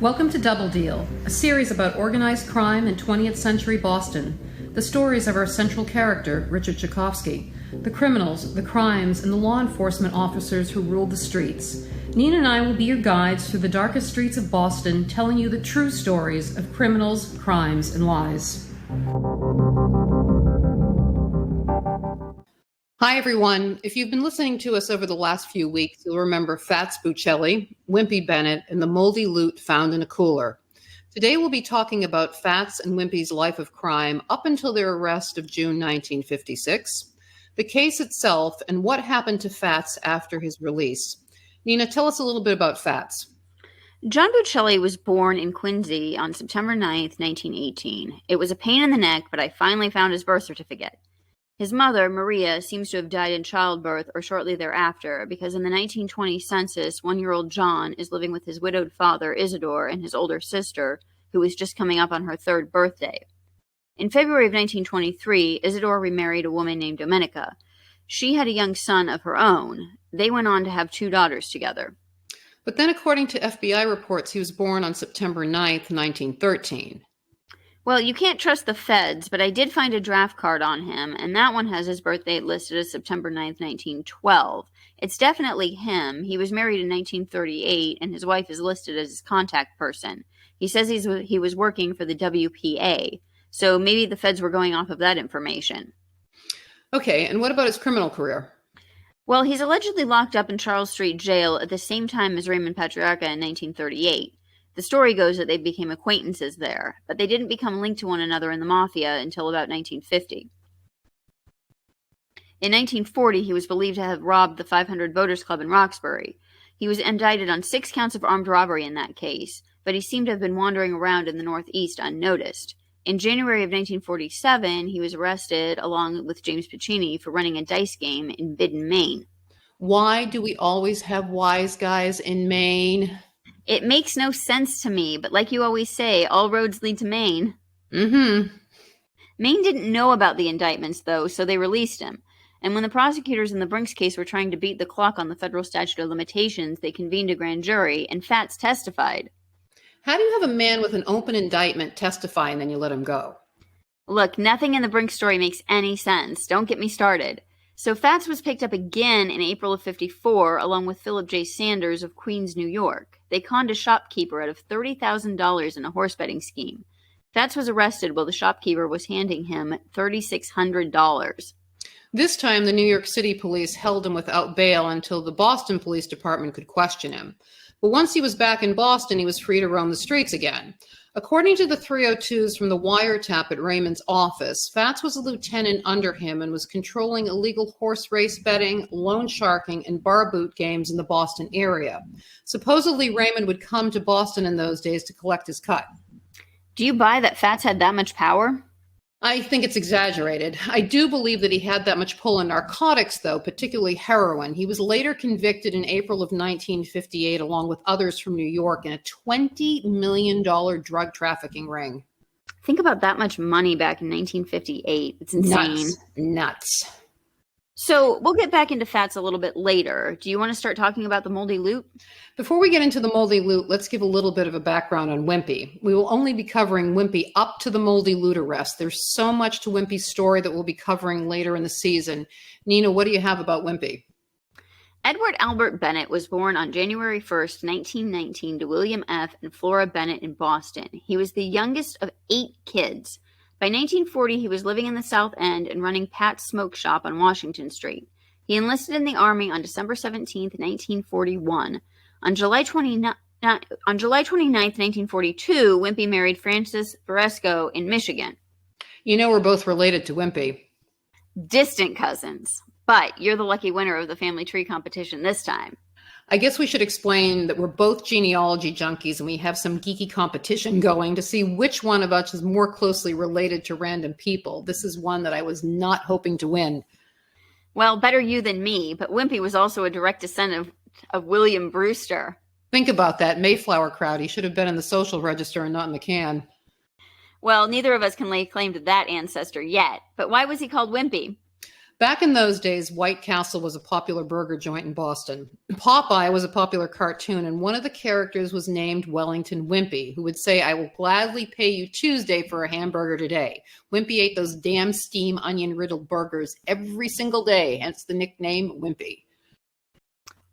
Welcome to Double Deal, a series about organized crime in 20th century Boston. The stories of our central character, Richard Tchaikovsky, the criminals, the crimes, and the law enforcement officers who ruled the streets. Nina and I will be your guides through the darkest streets of Boston, telling you the true stories of criminals, crimes, and lies. Hi, everyone. If you've been listening to us over the last few weeks, you'll remember Fats Buccelli, Wimpy Bennett, and the moldy loot found in a cooler. Today, we'll be talking about Fats and Wimpy's life of crime up until their arrest of June 1956, the case itself, and what happened to Fats after his release. Nina, tell us a little bit about Fats. John Buccelli was born in Quincy on September 9th, 1918. It was a pain in the neck, but I finally found his birth certificate. His mother, Maria, seems to have died in childbirth or shortly thereafter because in the 1920 census, 1-year-old John is living with his widowed father, Isidore, and his older sister, who was just coming up on her 3rd birthday. In February of 1923, Isidore remarried a woman named Domenica. She had a young son of her own. They went on to have 2 daughters together. But then, according to FBI reports, he was born on September 9th, 1913. Well, you can't trust the feds, but I did find a draft card on him, and that one has his birth date listed as September 9th, 1912. It's definitely him. He was married in 1938, and his wife is listed as his contact person. He says he was working for the WPA, so maybe the feds were going off of that information. Okay, and what about his criminal career? Well, he's allegedly locked up in Charles Street Jail at the same time as Raymond Patriarca in 1938. The story goes that they became acquaintances there, but they didn't become linked to one another in the Mafia until about 1950. In 1940, he was believed to have robbed the 500 Voters Club in Roxbury. He was indicted on 6 counts of armed robbery in that case, but he seemed to have been wandering around in the Northeast unnoticed. In January of 1947, he was arrested along with James Piccini for running a dice game in Bidden, Maine. Why do we always have wise guys in Maine? It makes no sense to me, but like you always say, all roads lead to Maine. Mm-hmm. Maine didn't know about the indictments, though, so they released him. And when the prosecutors in the Brinks case were trying to beat the clock on the federal statute of limitations, they convened a grand jury, and Fats testified. How do you have a man with an open indictment testify and then you let him go? Look, nothing in the Brinks story makes any sense. Don't get me started. So Fats was picked up again in April of 54, along with Philip J. Sanders of Queens, New York. They conned a shopkeeper out of $30,000 in a horse betting scheme. Fats was arrested while the shopkeeper was handing him $3,600. This time, the New York City police held him without bail until the Boston Police Department could question him. But once he was back in Boston, he was free to roam the streets again. According to the 302s from the wiretap at Raymond's office, Fats was a lieutenant under him and was controlling illegal horse race betting, loan sharking, and bar boot games in the Boston area. Supposedly, Raymond would come to Boston in those days to collect his cut. Do you buy that Fats had that much power? I think it's exaggerated. I do believe that he had that much pull in narcotics, though, particularly heroin. He was later convicted in April of 1958, along with others from New York, in a $20 million drug trafficking ring. Think about that much money back in 1958. It's insane. Nuts. So we'll get back into Fats a little bit later. Do you want to start talking about the moldy loot? Before we get into the moldy loot, let's give a little bit of a background on Wimpy. We will only be covering Wimpy up to the moldy loot arrest. There's so much to Wimpy's story that we'll be covering later in the season. Nina, what do you have about Wimpy? Edward Albert Bennett was born on January 1st, 1919 to William F. and Flora Bennett in Boston. He was the youngest of 8 kids. By 1940, he was living in the South End and running Pat's Smoke Shop on Washington Street. He enlisted in the Army on December 17, 1941. On July 29, 1942, Wimpy married Frances Varesco in Michigan. You know we're both related to Wimpy. Distant cousins. But you're the lucky winner of the family tree competition this time. I guess we should explain that we're both genealogy junkies and we have some geeky competition going to see which one of us is more closely related to random people. This is one that I was not hoping to win. Well, better you than me, but Wimpy was also a direct descendant of William Brewster. Think about that Mayflower crowd. He should have been in the social register and not in the can. Well, neither of us can lay claim to that ancestor yet, but why was he called Wimpy? Back in those days, White Castle was a popular burger joint in Boston. Popeye was a popular cartoon, and one of the characters was named Wellington Wimpy, who would say, "I will gladly pay you Tuesday for a hamburger today." Wimpy ate those damn steam onion-riddled burgers every single day, hence the nickname Wimpy.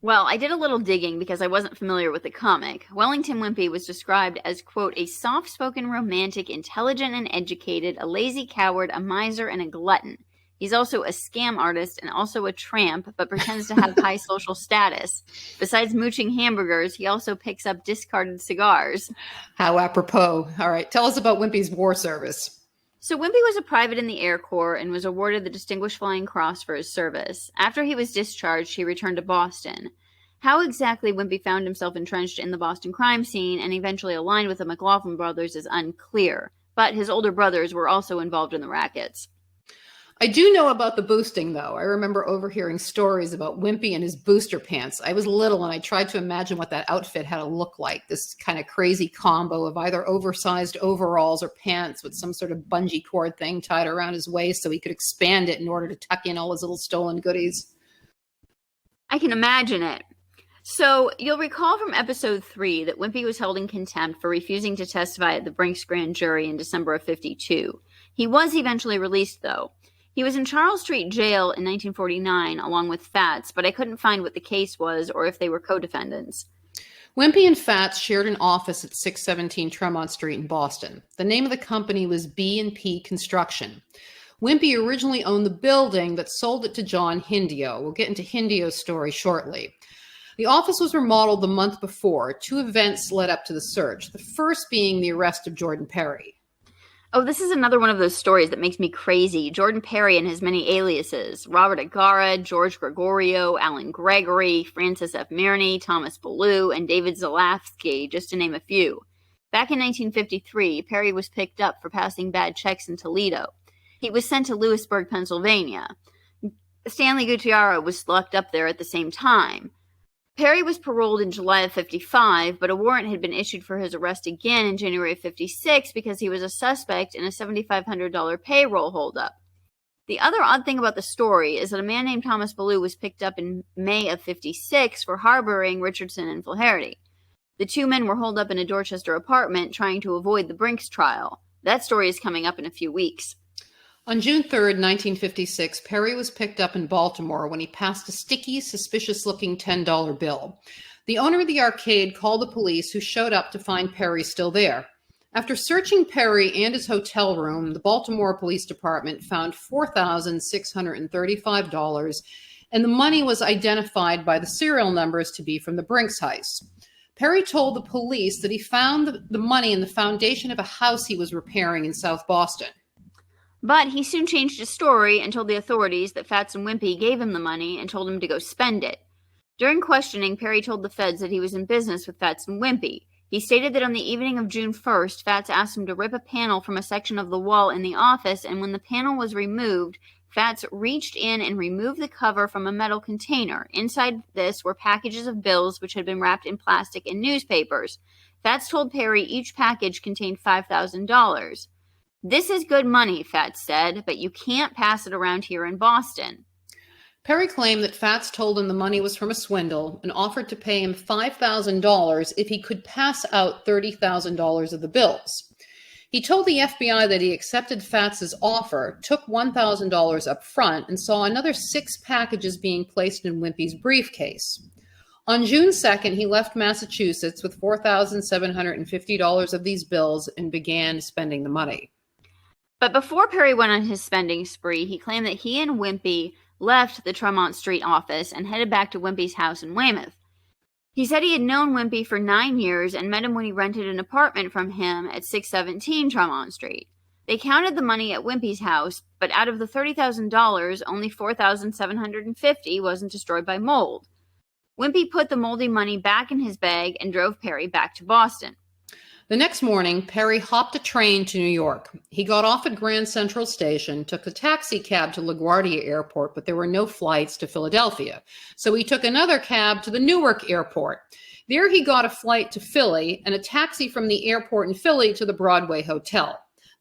Well, I did a little digging because I wasn't familiar with the comic. Wellington Wimpy was described as, quote, a soft-spoken, romantic, intelligent, and educated, a lazy coward, a miser, and a glutton. He's also a scam artist and also a tramp, but pretends to have high social status. Besides mooching hamburgers, he also picks up discarded cigars. How apropos. All right, tell us about Wimpy's war service. So Wimpy was a private in the Air Corps and was awarded the Distinguished Flying Cross for his service. After he was discharged, he returned to Boston. How exactly Wimpy found himself entrenched in the Boston crime scene and eventually aligned with the McLaughlin brothers is unclear, but his older brothers were also involved in the rackets. I do know about the boosting, though. I remember overhearing stories about Wimpy and his booster pants. I was little and I tried to imagine what that outfit had to look like. This kind of crazy combo of either oversized overalls or pants with some sort of bungee cord thing tied around his waist so he could expand it in order to tuck in all his little stolen goodies. I can imagine it. So, you'll recall from episode 3 that Wimpy was held in contempt for refusing to testify at the Brinks grand jury in December of '52. He was eventually released, though. He was in Charles Street Jail in 1949 along with Fats, but I couldn't find what the case was or if they were co-defendants. Wimpy and Fats shared an office at 617 Tremont Street in Boston. The name of the company was B&P Construction. Wimpy originally owned the building but sold it to John Hindio. We'll get into Hindio's story shortly. The office was remodeled the month before. 2 events led up to the search, the first being the arrest of Jordan Perry. Oh, this is another one of those stories that makes me crazy. Jordan Perry and his many aliases. Robert Agara, George Gregorio, Alan Gregory, Francis F. Mirny, Thomas Ballou, and David Zalafsky, just to name a few. Back in 1953, Perry was picked up for passing bad checks in Toledo. He was sent to Lewisburg, Pennsylvania. Stanley Gutierrez was locked up there at the same time. Perry was paroled in July of '55, but a warrant had been issued for his arrest again in January of '56 because he was a suspect in a $7,500 payroll holdup. The other odd thing about the story is that a man named Thomas Ballou was picked up in May of '56 for harboring Richardson and Flaherty. The 2 men were holed up in a Dorchester apartment trying to avoid the Brinks trial. That story is coming up in a few weeks. On June 3rd, 1956, Perry was picked up in Baltimore when he passed a sticky, suspicious-looking $10 bill. The owner of the arcade called the police, who showed up to find Perry still there. After searching Perry and his hotel room, the Baltimore Police Department found $4,635, and the money was identified by the serial numbers to be from the Brinks heist. Perry told the police that he found the money in the foundation of a house he was repairing in South Boston. But he soon changed his story and told the authorities that Fats and Wimpy gave him the money and told him to go spend it. During questioning, Perry told the feds that he was in business with Fats and Wimpy. He stated that on the evening of June 1st, Fats asked him to rip a panel from a section of the wall in the office, and when the panel was removed, Fats reached in and removed the cover from a metal container. Inside this were packages of bills which had been wrapped in plastic and newspapers. Fats told Perry each package contained $5,000. "This is good money," Fats said, "but you can't pass it around here in Boston." Perry claimed that Fats told him the money was from a swindle and offered to pay him $5,000 if he could pass out $30,000 of the bills. He told the FBI that he accepted Fats's offer, took $1,000 up front, and saw another 6 packages being placed in Wimpy's briefcase. On June 2nd, he left Massachusetts with $4,750 of these bills and began spending the money. But before Perry went on his spending spree, he claimed that he and Wimpy left the Tremont Street office and headed back to Wimpy's house in Weymouth. He said he had known Wimpy for 9 years and met him when he rented an apartment from him at 617 Tremont Street. They counted the money at Wimpy's house, but out of the $30,000, only $4,750 wasn't destroyed by mold. Wimpy put the moldy money back in his bag and drove Perry back to Boston. The next morning, Perry hopped a train to New York. He got off at Grand Central Station, took a taxi cab to LaGuardia Airport, but there were no flights to Philadelphia. So he took another cab to the Newark Airport. There he got a flight to Philly and a taxi from the airport in Philly to the Broadway Hotel.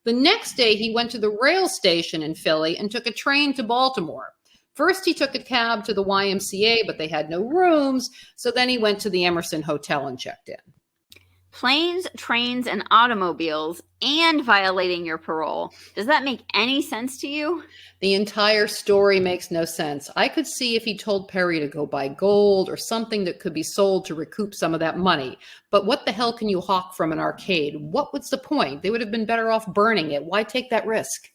The next day, he went to the rail station in Philly and took a train to Baltimore. First, he took a cab to the YMCA, but they had no rooms, so then he went to the Emerson Hotel and checked in. Planes, trains, and automobiles, and violating your parole. Does that make any sense to you? The entire story makes no sense. I could see if he told Perry to go buy gold or something that could be sold to recoup some of that money. But what the hell can you hawk from an arcade? What was the point? They would have been better off burning it. Why take that risk?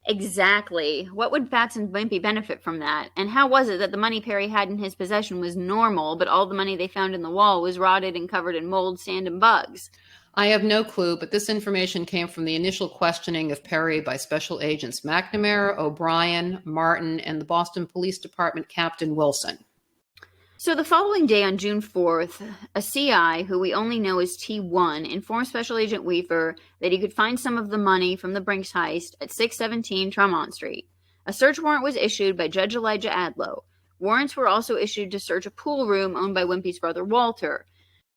Exactly. What would Fats and Wimpy benefit from that? And how was it that the money Perry had in his possession was normal, but all the money they found in the wall was rotted and covered in mold, sand, and bugs? I have no clue, but this information came from the initial questioning of Perry by Special Agents McNamara, O'Brien, Martin, and the Boston Police Department Captain Wilson. So the following day on June 4th, a CI, who we only know as T1, informed Special Agent Weaver that he could find some of the money from the Brinks heist at 617 Tremont Street. A search warrant was issued by Judge Elijah Adlow. Warrants were also issued to search a pool room owned by Wimpy's brother Walter,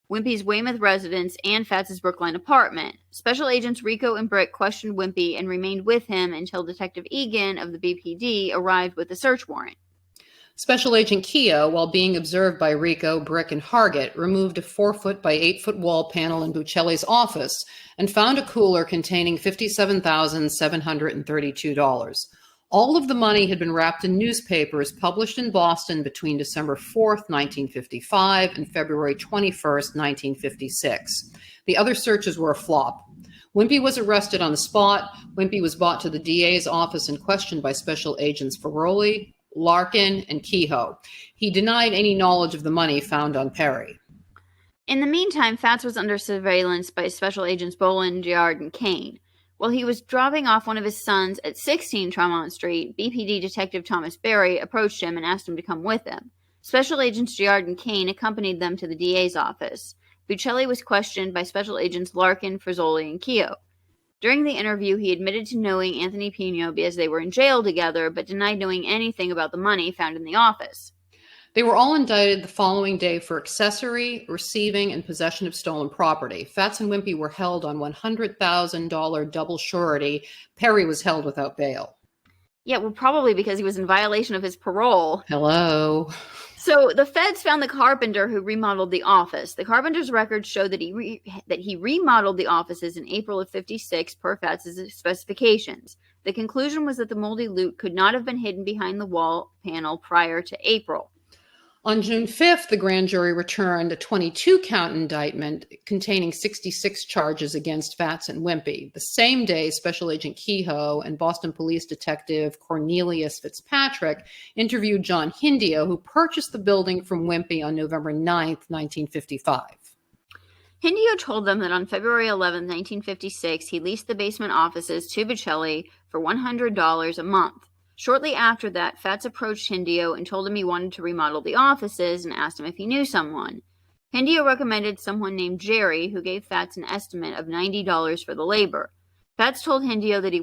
Wimpy's Weymouth residence, and Fats's Brookline apartment. Special Agents Rico and Brick questioned Wimpy and remained with him until Detective Egan of the BPD arrived with the search warrant. Special Agent Keogh, while being observed by Rico, Brick, and Hargett, removed a 4-foot by 8-foot wall panel in Buccelli's office and found a cooler containing $57,732. All of the money had been wrapped in newspapers published in Boston between December 4th, 1955 and February 21st, 1956. The other searches were a flop. Wimpy was arrested on the spot. Wimpy was brought to the DA's office and questioned by Special Agents Ferroli, Larkin, and Kehoe. He denied any knowledge of the money found on Perry. In the meantime, Fats was under surveillance by Special Agents Boland, Giard, and Kane. While he was dropping off one of his sons at 16 Tremont Street, BPD Detective Thomas Berry approached him and asked him to come with him. Special Agents Giard and Kane accompanied them to the DA's office. Buccelli was questioned by Special Agents Larkin, Frizzoli, and Keogh. During the interview, he admitted to knowing Anthony Pino because they were in jail together, but denied knowing anything about the money found in the office. They were all indicted the following day for accessory, receiving, and possession of stolen property. Fats and Wimpy were held on $100,000 double surety. Perry was held without bail. Yeah, well, probably because he was in violation of his parole. Hello. So the feds found the carpenter who remodeled the office. The carpenter's records show that he remodeled the offices in April of '56 per Fats's specifications. The conclusion was that the moldy loot could not have been hidden behind the wall panel prior to April. On June 5th, the grand jury returned a 22-count indictment containing 66 charges against Fats and Wimpy. The same day, Special Agent Kehoe and Boston Police Detective Cornelius Fitzpatrick interviewed John Hindio, who purchased the building from Wimpy on November 9th, 1955. Hindio told them that on February 11, 1956, he leased the basement offices to Buccelli for $100 a month. Shortly after that, Fats approached Hindio and told him he wanted to remodel the offices and asked him if he knew someone. Hindio recommended someone named Jerry, who gave Fats an estimate of $90 for the labor. Fats told Hindio that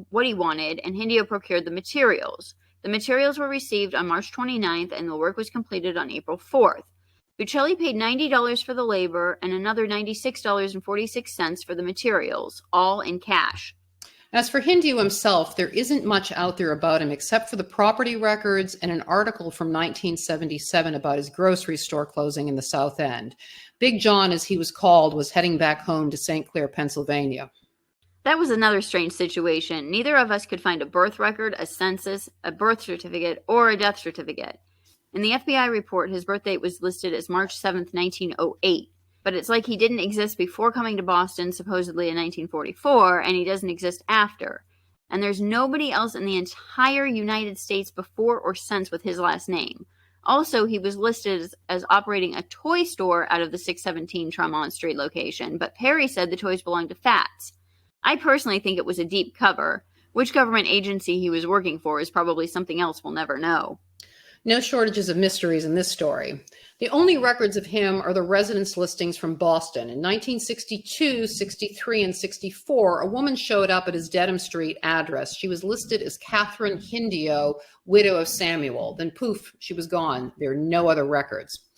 what he wanted, and Hindio procured the materials. The materials were received on March 29th, and the work was completed on April 4th. Buccelli paid $90 for the labor and another $96.46 for the materials, all in cash. As for Hindio himself, there isn't much out there about him except for the property records and an article from 1977 about his grocery store closing in the South End. Big John, as he was called, was heading back home to St. Clair, Pennsylvania. That was another strange situation. Neither of us could find a birth record, a census, a birth certificate, or a death certificate. In the FBI report, his birth date was listed as March 7th, 1908. But it's like he didn't exist before coming to Boston, supposedly in 1944, and he doesn't exist after. And there's nobody else in the entire United States before or since with his last name. Also, he was listed as operating a toy store out of the 617 Tremont Street location, but Perry said the toys belonged to Fats. I personally think it was a deep cover. Which government agency he was working for is probably something else we'll never know. No shortages of mysteries in this story. The only records of him are the residence listings from Boston. In 1962, 63, and 64, a woman showed up at his Dedham Street address. She was listed as Catherine Hindio, widow of Samuel. Then poof, she was gone. There are no other records.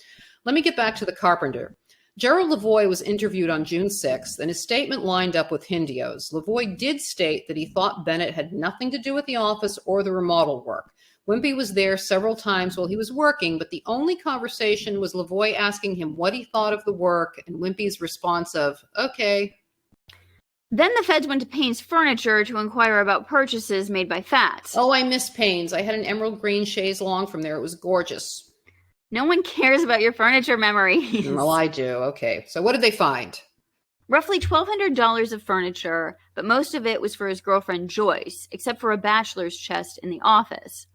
Let me get back to the carpenter. Gerald Lavoie was interviewed on June 6th, and his statement lined up with Hindio's. Lavoie did state that he thought Bennett had nothing to do with the office or the remodel work. Wimpy was there several times while he was working, but the only conversation was Lavoie asking him what he thought of the work and Wimpy's response of, okay. Then the feds went to Payne's Furniture to inquire about purchases made by Fats. Oh, I miss Payne's. I had an emerald green chaise longue from there. It was gorgeous. No one cares about your furniture memories. Well, I do. Okay. So what did they find? Roughly $1,200 of furniture, but most of it was for his girlfriend Joyce, except for a bachelor's chest in the office.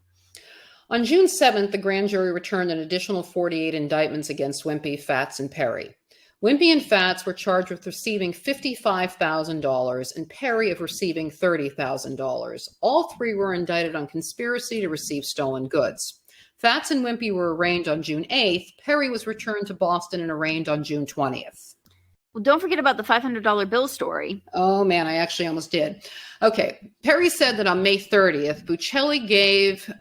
On June 7th, the grand jury returned an additional 48 indictments against Wimpy, Fats, and Perry. Wimpy and Fats were charged with receiving $55,000 and Perry of receiving $30,000. All three were indicted on conspiracy to receive stolen goods. Fats and Wimpy were arraigned on June 8th. Perry was returned to Boston and arraigned on June 20th. Well, don't forget about the $500 bill story. Oh, man, I actually almost did. Okay, Perry said that on May 30th, Buccelli gave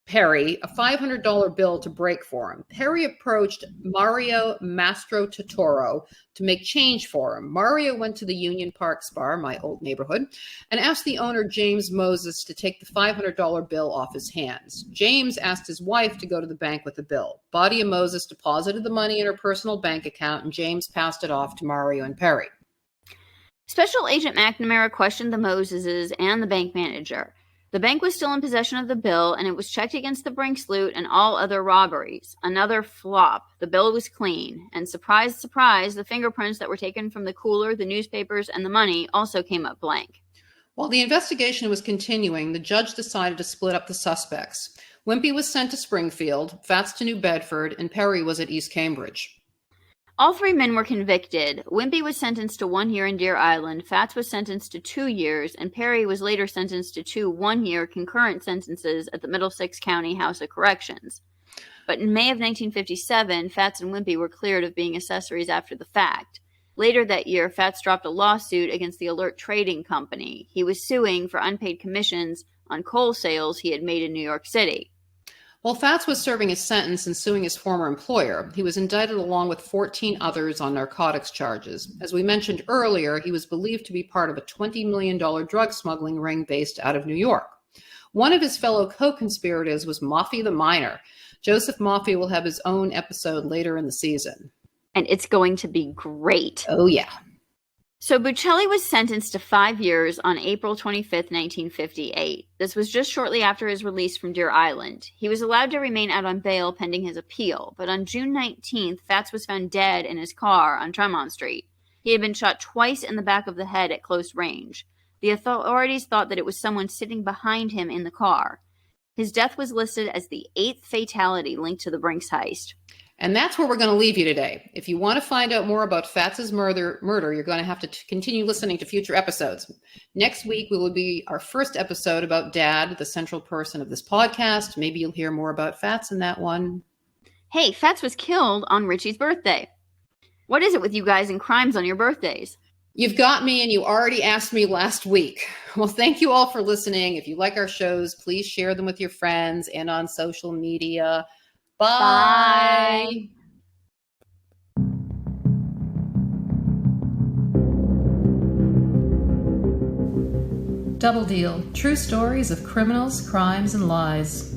Perry a $500 bill to break for him. Perry approached Mario Mastro Totoro to make change for him. Mario went to the Union Parks bar, my old neighborhood, and asked the owner, James Moses, to take the $500 bill off his hands. James asked his wife to go to the bank with the bill. Badia Moses deposited the money in her personal bank account, and James passed it off to Mario and Perry. Special Agent McNamara questioned the Moseses and the bank manager. The bank was still in possession of the bill, and it was checked against the Brinks loot and all other robberies. Another flop. The bill was clean. And surprise, surprise, the fingerprints that were taken from the cooler, the newspapers, and the money also came up blank. While the investigation was continuing, the judge decided to split up the suspects. Wimpy was sent to Springfield, Fats to New Bedford, and Perry was at East Cambridge. All three men were convicted. Wimpy was sentenced to 1 year in Deer Island, Fats was sentenced to 2 years, and Perry was later sentenced to 2 one-year concurrent sentences at the Middlesex County House of Corrections. But in May of 1957, Fats and Wimpy were cleared of being accessories after the fact. Later that year, Fats dropped a lawsuit against the Alert Trading Company. He was suing for unpaid commissions on coal sales he had made in New York City. While Fats was serving his sentence and suing his former employer, he was indicted along with 14 others on narcotics charges. As we mentioned earlier, he was believed to be part of a $20 million drug smuggling ring based out of New York. One of his fellow co-conspirators was Maffei the Miner. Joseph Maffei will have his own episode later in the season. And it's going to be great. Oh, yeah. So Buccelli was sentenced to 5 years on April 25, 1958. This was just shortly after his release from Deer Island. He was allowed to remain out on bail pending his appeal, but on June 19th, Fats was found dead in his car on Tremont Street. He had been shot twice in the back of the head at close range. The authorities thought that it was someone sitting behind him in the car. His death was listed as the 8th fatality linked to the Brinks heist. And that's where we're going to leave you today. If you want to find out more about Fats's murder, you're going to have to continue listening to future episodes. Next week will be our first episode about Dad, the central person of this podcast. Maybe you'll hear more about Fats in that one. Hey, Fats was killed on Richie's birthday. What is it with you guys and crimes on your birthdays? You've got me, and you already asked me last week. Well, thank you all for listening. If you like our shows, please share them with your friends and on social media. Bye. Double Deal. True stories of criminals, crimes, and lies.